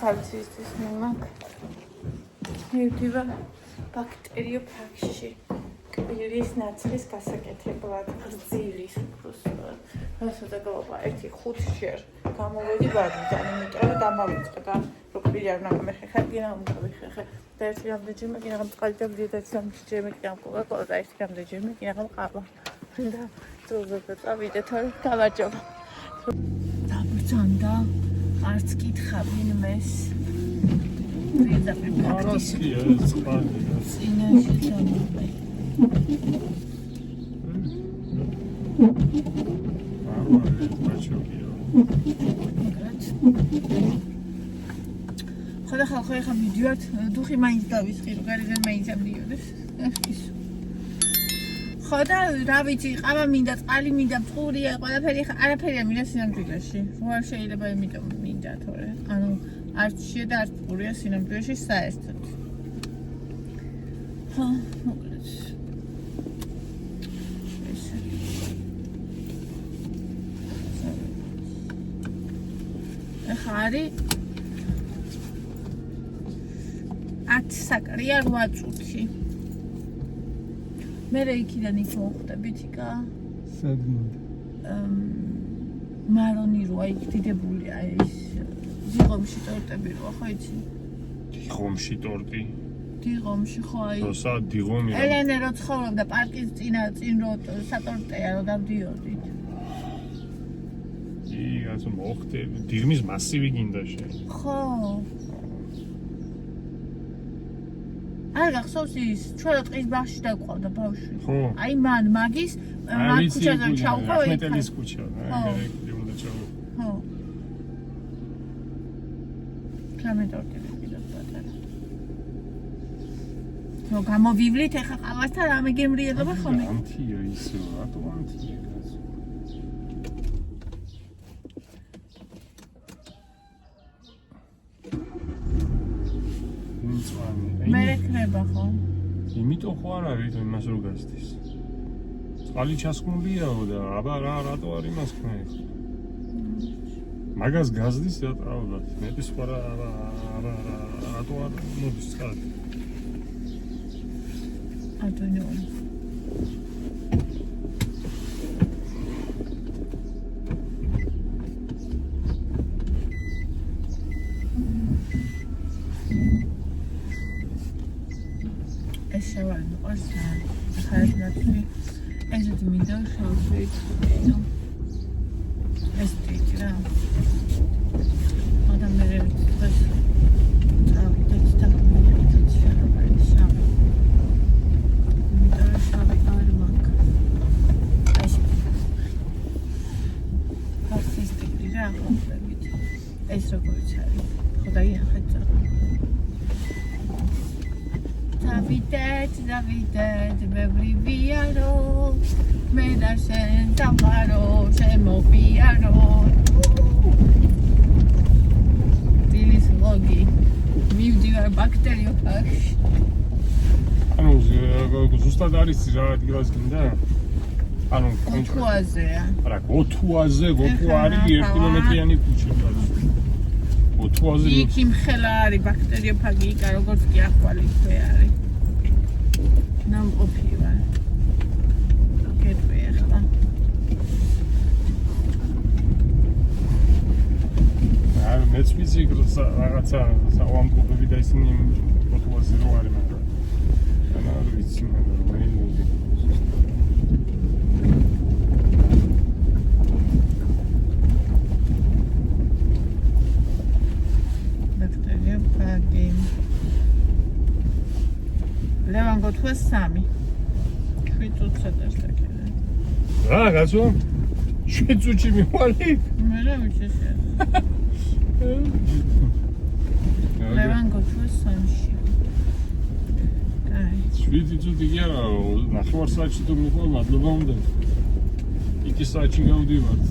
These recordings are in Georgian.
ხალხისთვის მიმაქ. მივდივა ბაქტერიოფაგში. კვირის ნაწილის გასაკეთებლად გრძილის უბრალოდ. რასაც აკავობა 1-5 გამოვედი ბარდიდან, იმიტომ რომ დამავიწყდა. რო კვირი არ უნდა მეხეხა, გინდა მომხეხე. და ერთი რამდენჯერმე გინდა მწყალი და ვიდეც რამდენჯერმე გინდა კოკა-კოლა და ერთი რამდენჯერმე გინდა ყავა. და დროზე წავიდე თორე გამარჯობა. დაბრძანდა არც კითხავენ მეს. არასკია წყალი. წინაში ჩამოვე. ხოდა ხალხო ეხა მიდივართ დუხი მაინც დავისხი რომ გარედან მაინც ამდიოდეს ხოდა რა ვიცი ყავა მინდა წყალი მინდა წყურია ყველაფერი ხა არაფერია მინდა სინამდვილეში რო არ შეიძლება იმიტომ მინდა თორე ანუ არც შია და არც წყურია სინამდვილეში საერთოდ ხა მოკლედ ეხა არის 10 საკრია 8 წუთი. მე იქიდან იქ მოხვდებით იკა. სადგინდა. მარონი როა იქ დიდებულია ეს დიღომში ტორტები როა ხო იცი? დიღომში ტორტი. დიღომში ხო აი. როცა დიღომი. ელენე რო ცხოვრობდა პარკის წინ რო სატორტეა რო დავდიოდით. ასე მოხდე დიღმის მასივი გინდა შე. ხო. არ გახსოვს ის ჩვენ ტყის ბაღში დაგვყავდა ბავშვი. ხო. აი მან მაგის მაგ ქუჩაზე ჩავყავ იქ. ახმეტელის ქუჩა. ხო. კამეტორტები კიდევ პატარა. ნუ გამოვივლით ეხა ყავასთან რამე გემრიელობა ხოლმე. ანთია ისო, რატო ანთია? მე რეკნება ხო? იმიტომ ხო არ არის თუ იმას რო გასდის. წყალი ჩასკმულიაო და აბა რატო არ იმას ხმე? მაგას გაზდის რა ალბათ. მეტის სხვა რატო არ მოდის წყალი? I don't know. Eşyalar varsa hayatları ezdiğimde şahit oldum. Ezdiğimde adamları tutup tabii ეს როგორც არის ხოდაი ახეცა დავიდეთ მევრივიარო მე და შენ დამარო შემოფიარო დილის ლოგი მივდივარ ბაქტერიოფაგში ანუ ზუსტად არის რა ადგილას გინდა? ანუ გოთუაზეა. არა, გოთუაზე არის 1 კილომეტრიანი ქუჩა. გოთუაზე იქ იმხელა არის ბაქტერიოფაგი, იკა როგორც კი ახალი ქვე არის. ნამყოფი ვარ. გეტყვი ახლა. არა, მეც ვიცი რაღაცა საუამკობები და ისინი გოთუაზე რო არის, მაგრამ არ ვიცი მაგრამ მე მოდი. ლევან გოთუას 3 შვიდ-წუთსა დასაკეთე. რა, გასო? შვიდ-წუთში მივალი? მე რა ვიცი შე. ლევან გოთუას 3-ში. აი. 7 წუთი კი არა, 9 საათში თუ მიყვა, მადლობა უნდა. იქ საათში გავდივართ.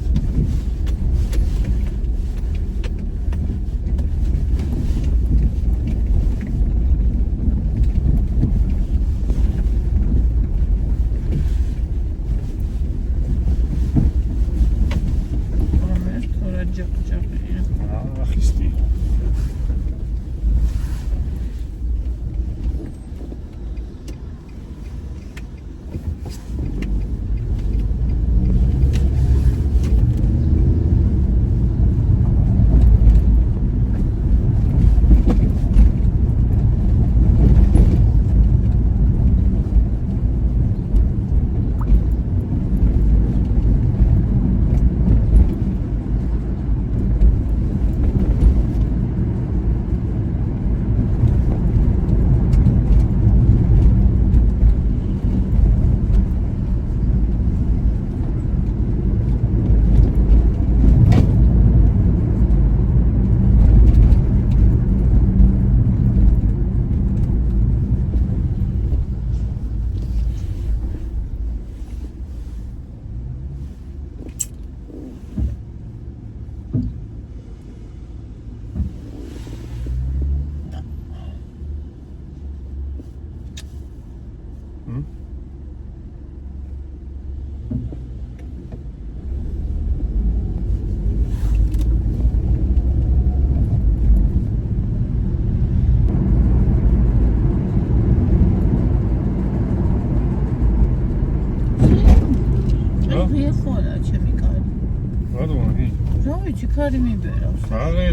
ჩიქარი მიბერავს.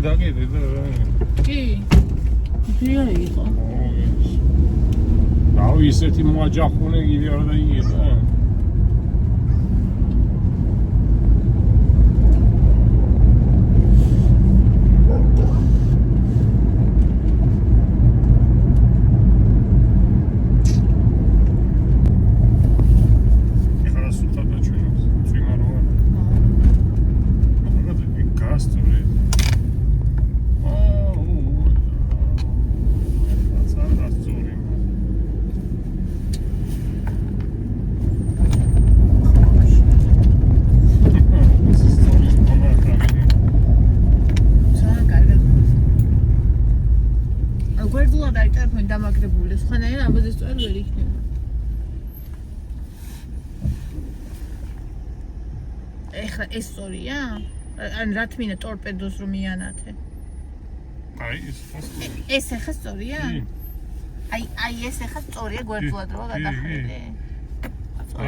დაგიდე და კი. ძია იყო. რავი ისეთი მოაჯახუნე კიდე არ დაიგება. დამაგრებული, სხვანაირად ამბოდეს წვერ ვერ იქნება. ეხლა ეს სწორია? ან რა თმინდა ტორპედოს რომ მიანათე? აი ეს ფოსტი. ეს ეხლა სწორია? აი ეს ეხლა სწორია გვერდულად რა გადახრილი?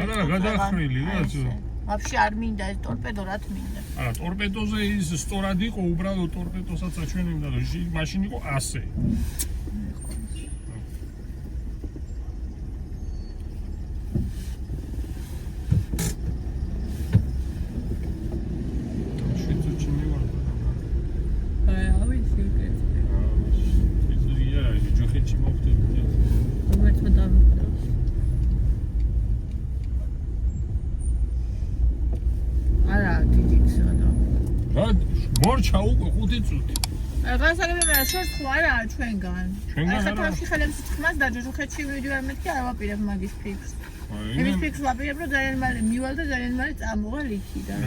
არა, გადახრილი რა ძო. ვაფშე არ მინდა ეს ტორპედო რა თმინდა? არა, ტორპედოზე ის სწორად იყო, უბრალოდ ტორპედოსაც აჩვენებდა, რომ მაშინ იყო ასე. მორჩა უკვე 5 წუთი. განსაკუთრებით მე შორს ხო არაა ჩვენგან. ახლა თავში ხელებს თქმას დაჯოჯუხეთში მივიდივარ მეთქი არ ვაპირებ მაგის ფიქს. იმის ფიქს ვაპირებ რომ ძალიან მალე მივალ და ძალიან მალე წამოვალ იქიდან.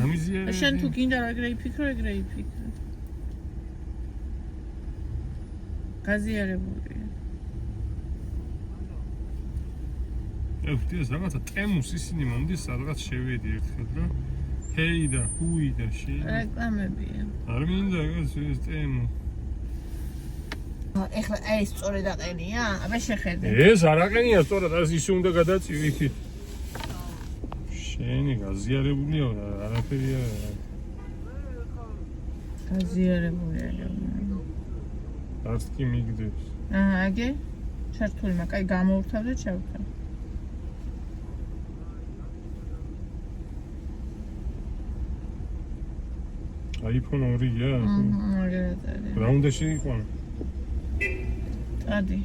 შენ თუ გინდა რა ეგრე იფიქრო, ეგრე იფიქრო. გაზიარებულია. ეს რაღაცა ტემუს ისინი მომდის სადღაც შევედი ერთხელ და ჰეი და ჰუი და შე რეკლამებია. არ მინდა ეს ტემუ. ეხლა ეს სწორედ აყენია? აბა შეხედე. ეს არ აყენია სწორად, ეს ისე უნდა გადაწივი იქით. შენი გაზიარებულია და არაფერია. გაზიარებულია. რაც კი მიგდებს. აგე? ჩართული მაგ აი გამოვთავ და ჩავთავ. iPhone 2-ია? მაგერად. რა უნდა შეიყვანო? ადი.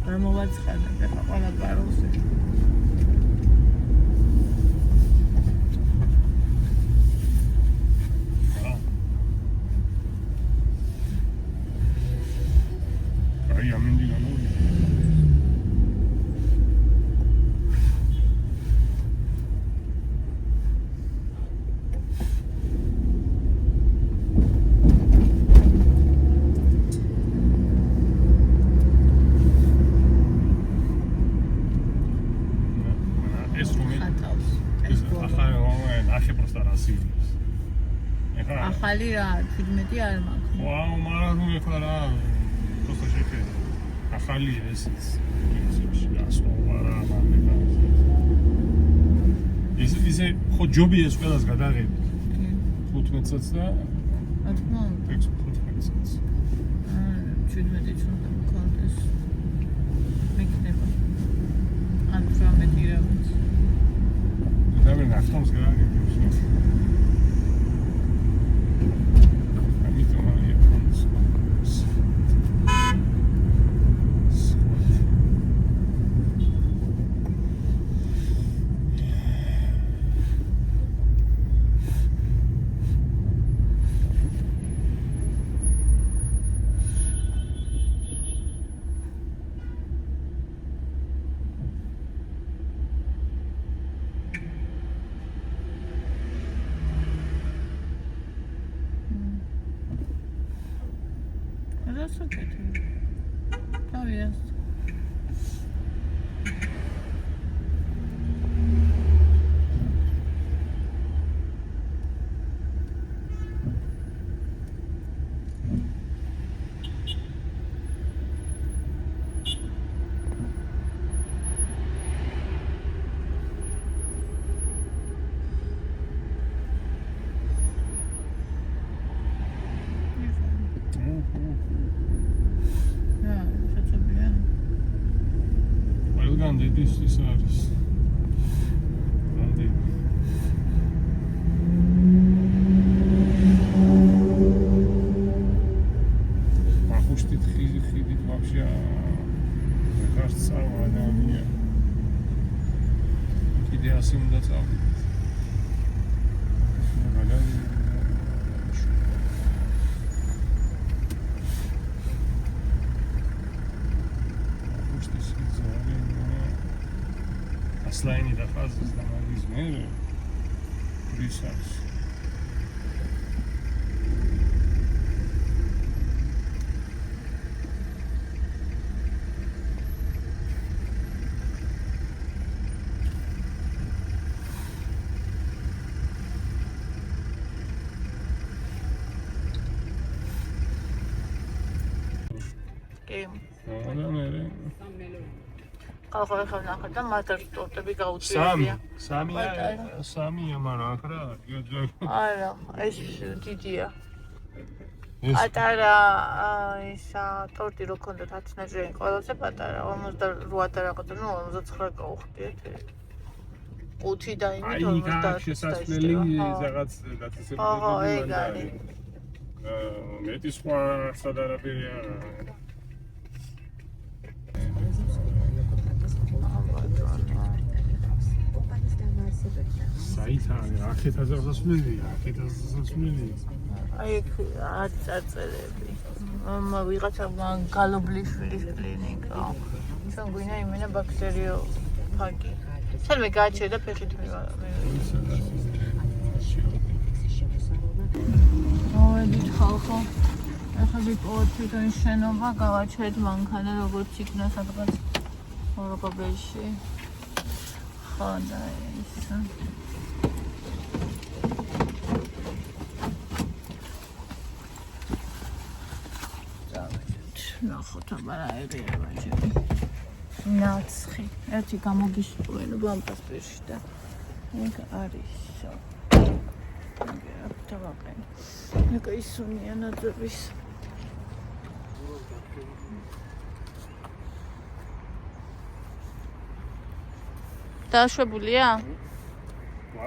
გამოვაცხადა ხა ყველა ბაროზე. აი ამინდი გამოვიდა. ახალი რა 17 არ მაქვს. ვაუ, მაგრამ ეხლა რა просто შეხედე. ახალია ესეც. გასვლა რა მაგება. ისე ხო ჯობი ეს ყველას გადაღები. 15-საც და რა თქმა უნდა. 15-საც. 17-იც უნდა მქონდეს. მეკნება. ან 18 რაღაც. და მე ნახტომს გადაღები. That's okay. yes. ყველგან დედის ის არის. ამდენი. მახუშტით ხიდით вообще ხარ წავა ადამიანი. კიდე ასე უნდა წავიდეთ. Slajni da fazla da mag izmere prisaks. ახლა ნახეთ და მათაც ტორტები გაუწევია. სამია, მაგრამ აქ რა, არა, ეს დიდია. პატარა ისა ტორტი რო ქონდათ 10 ნაჭრიანი, ყველაზე პატარა 58 და რაღაცა, ნუ 59 გავხდიეთ. 5 და იმით 50. აი, შესაძლებელი რაღაც დაწესებულებები მანდა. მეტი სხვა სადარაფერია. საიტარი, აქეთაზე გასასვლელია, აი, აწაწელები. ვიღაცა გალობლიშვილის კლინიკა. ჩვენ გვინდა იმენა ბაქტერიოფაგი. თელმე გააჩერე და ფეხით მოვედით ხალხო. ახლა ვიპოვოთ თვითონ შენობა, გავაჩერეთ მანქანა როგორც იქნა სადღაც ოროგობეში. ხო და ის ნახოთ აბა აერია ვაჭერი. ნაცხი. ერთი გამოგისწრუენ ბამპასპირში და ეგ არისო. ეგ თავაყენ. ეგ ისუნია ნაძების. დაშვებულია?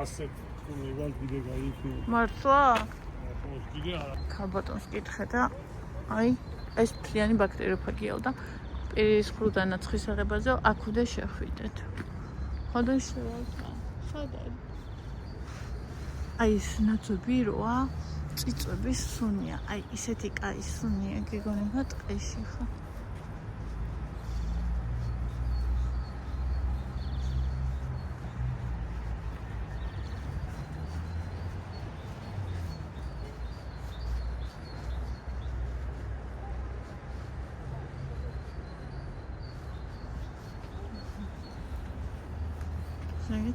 ასე თუ მივალ კიდე გაიქი. მართლა? ხო, კიდე არა. ქალბატონს კითხე და აი ეს ფრიანი ბაქტერიოფაგია და პირის ხრუდანაცხის აღებაზე აქუდე შეხვიდეთ. ხოდა შევალდა. სადაა? აი ეს ნაძვი როა წიწვების სუნია. აი ისეთი კაი სუნია გეგონება ტყეში ხო?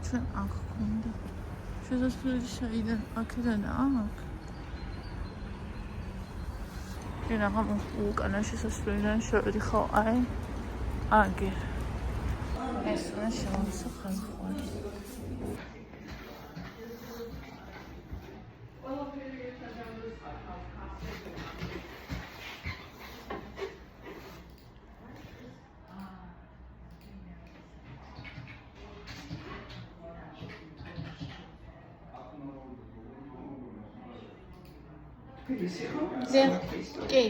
ჩვენ აქ გვინდა შესასვლელი საიდან აქედან აქ რა უკანა შესასვლელიდან შევედი ხო აი აგე ეს რა შემოსახალხო კი.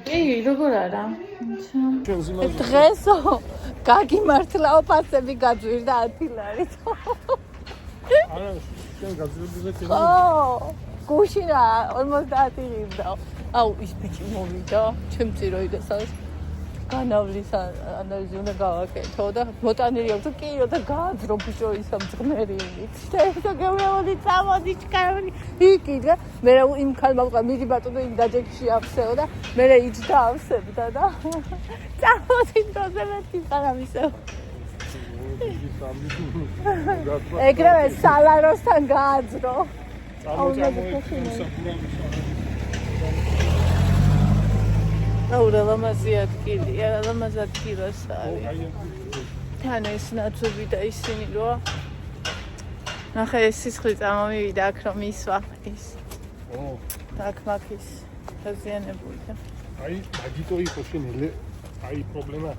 კი, როგორ არა? დღესო გაგიმართლაო ფასები გაძვირდა 10 ლარით. არა, შენ გაძვირდზე კი. ხო, გუშინა 50 ღირდა. აუ, ის ბიჭი მოვიდა, ჩემ წიროიდასაც. განავლის ანალიზი უნდა გავაკეთო და მოტანილი აქვს და კიო და გააძრო ბიჭო ისა მძღნერი იმით. და ესა გემეოდი წამოდი ჩქარი. იქი და მე იმ ხალმა ვყვა მიდი ბატონო იმ დაჯექში ავსეო და მე იჯდა ავსებდა და წამოდი დროზე მეთქი სანამისო. ეგრევე სალაროსთან გააძრო. აურა ლამაზი ადგილია, ლამაზ ადგილას არის. თან ეს ნაცობი და ისინი რო ნახე ეს სისხლი წამოვიდა აქ რომ ისვა ის. და აქ მაქის დაზიანებული და აი მაგიტო იყო შენელე აი პრობლემა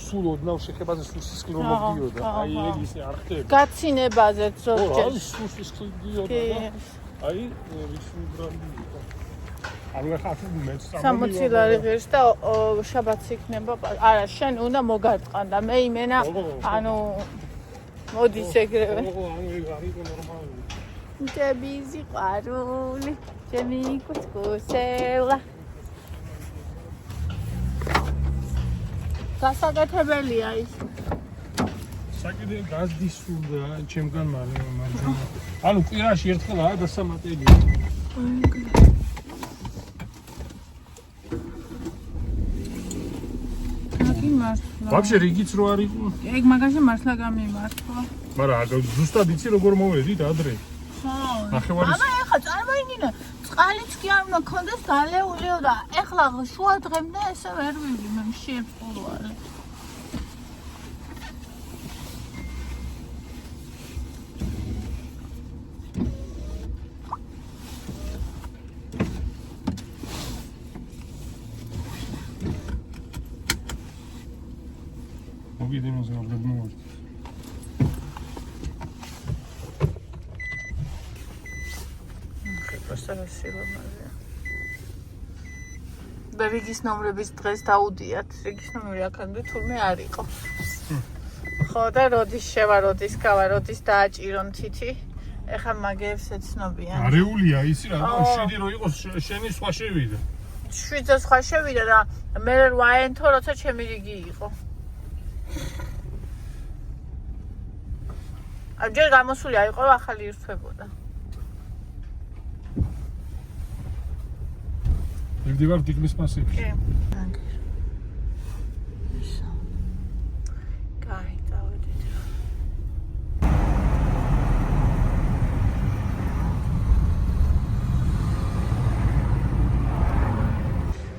სულ ოდნავ შეხებაზე სულ სისხლი რომ მოგდიოდა აი ეგ ისე არ ხდება გაცინებაზეც ზოგჯერ სულ სისხლი მოგდიოდა აი isso ბრანდი იყო ანუ ახლა მეც 60 ლარი ღირს და შაბათს იქნება არა შენ უნდა მოგარტყან და მე იმენა ანუ მოდის ეგრევე ანუ ეგ არ იყო ნორმალური ჩემი სიყვარული ჩემი კუცკუსელა გასაკეთებელია ის საკიდე გაზდის სულდა ჩემგან მარჯვენა ანუ კვირაში ერთხელაა დასამატელი Вообще რიგიც რო არ იყო? ეგ მაგაში მართლა გამიმართვა. მაგრამ ზუსტად იცი როგორ მოვედით ადრე? ხო. ნახევარი. აბა ეხა წარმოიდგინე, წყალიც კი არ უნდა კონდეს დალეულიო და ეხლა შუა დღემდე ესე ვერ ვივი მე მშიებს ყურვალი. Mowimy za obradność. Просто красиво მაზე. და რიგის ნომრების დღეს დაუდიათ. რიგის ნომერი აქამდე თურმე არ იყო. ხო და როდის შევა, როდის გავა, როდის დააჭირონ თითი. ეხა მაგეებს ეცნობიან. არეულია ისი რა, შვიდი რო იყოს შენი სხვა შევიდა. შვიდზე სხვა შევიდა და მე ვაენთო როცა ჩემი რიგი იყო. ჯერ გამოსული აიყო ახალი ირთვებოდა. მივდივარ დიგმის მასებში. კი. ისო. კაი, დავედით.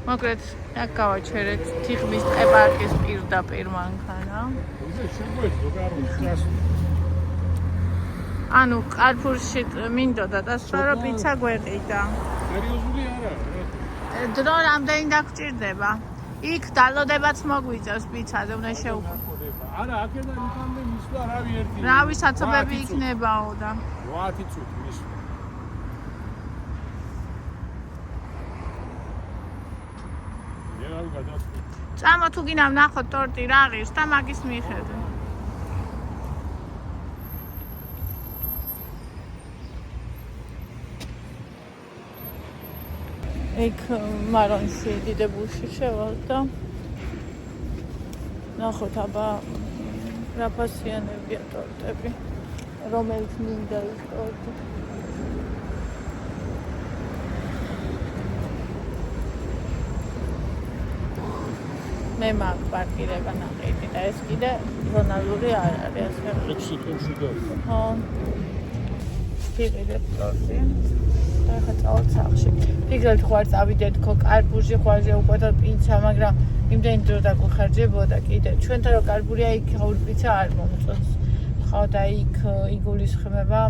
მოკლედ, აქ გავაჩერეთ თიხმის ეპარქიის პირდაპირ მანქანა. ისე შეგვეძლო გაროს ანუ კარფურში მინდოდა და სწორო პიცა გვეყიდა. სერიოზული არა. დრო რამდენი დაგჭირდება? იქ დალოდებაც მოგვიწევს პიცაზე, უნდა შეუყვე. არა, აქედან იქამდე მისვლა რავი ერთი. რავი საცობები იქნებაო და 8 წუთი მისვლა. წამო თუ გინდა ვნახოთ ტორტი რა ღირს და მაგის მიხედო. იქ მარონში დიდებულში შევალ და ნახოთ აბა რა ფასიანებია ტორტები რომელიც მინდა ის ტორტი მე მაგ პარკირება ნაყიდი და ეს კიდე ზონალური არ არის ასე 6 თვეში და ხო ფიქრობ ტორტი და ხა წავთ სახში ფიქრობთ ხوار წავიდეთ ხო კარპურში ხوارზე უკვე პიცა მაგრამ იმდენი დრო დაგვეხარჯებოდა კიდე ჩვენთან რო კარპურია იქ ხაური პიცა არ მომწონს ხო და იქ იგულისხმება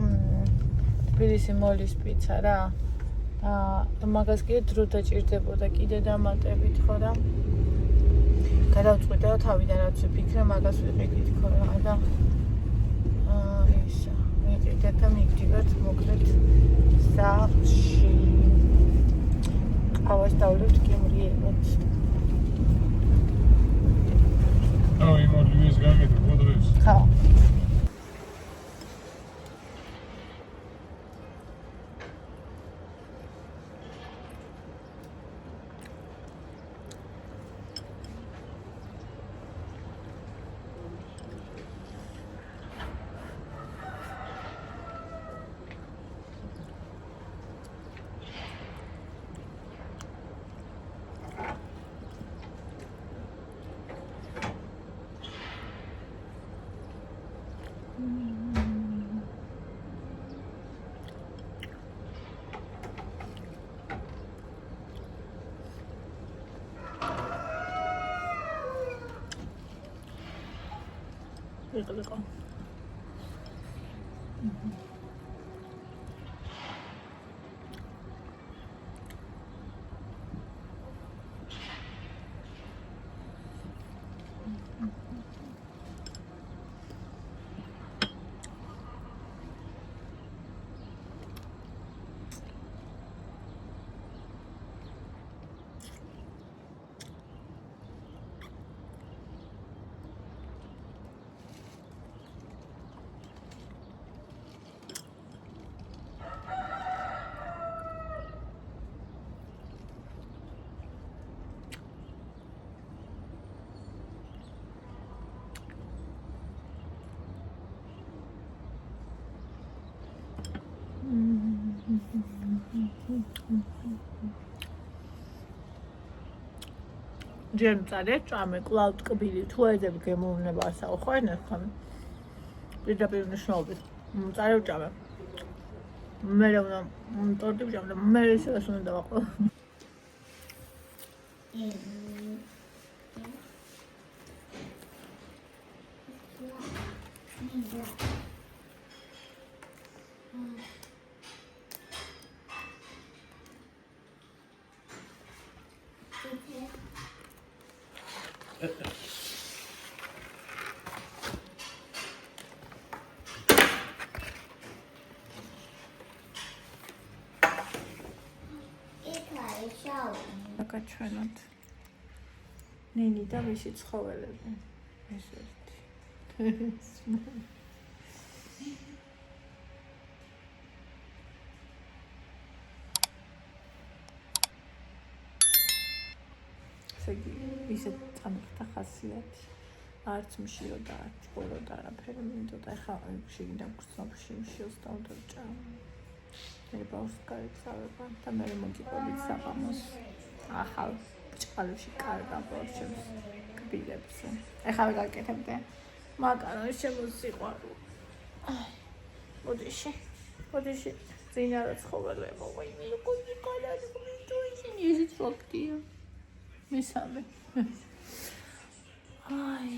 თბილისი მოლის პიცა რა და მაგას კიდე დრო დაჭირდებოდა კიდე დამატებით ხო და გადავწყვიტე თავიდან რაც ვიფიქრე მაგას ვიყიდით ხო რა და ისა ვიყიდეთ და მივდივართ მოკლედ სახში ყავას დავლებთ კიმრიელად აუ იმ ორლუის გამეთ მოდრეს ხო ვიყიდიყო. ჯერ მწარე ჭამე, კვლავ ტკბილი, თუ ეძებ გემოვნება ასაო ხო ენერგან. პირდაპირ მნიშვნელობით. მწარე ვჭამე. მე უნდა ტორტი ვჭამ და მე ისევ უნდა დავაყო. გაგაჩვენოთ ნინი და მისი ცხოველები. ეს ერთი. სეგი ისეთ წამხთა ხასიათი. არც მშიო და არც ყორო და არაფერი მინდოდა. ეხლა შიგნიდან გრძნობში მშიოს დავდარჭა. მე ბავშვს გაიცავება და მე მოგიყვებით საღამოს. ახალ ჭყალებში კარგა ბორჩებს კბილებს. ეხლა ვიგაკეთებდე მაკარონის შემოსიყვარო. მოდიში წინა რა ცხოველებო, ვაიმე როგორი კალარი გმინდო ისინი ისიც ვაქტია. მესამე. აი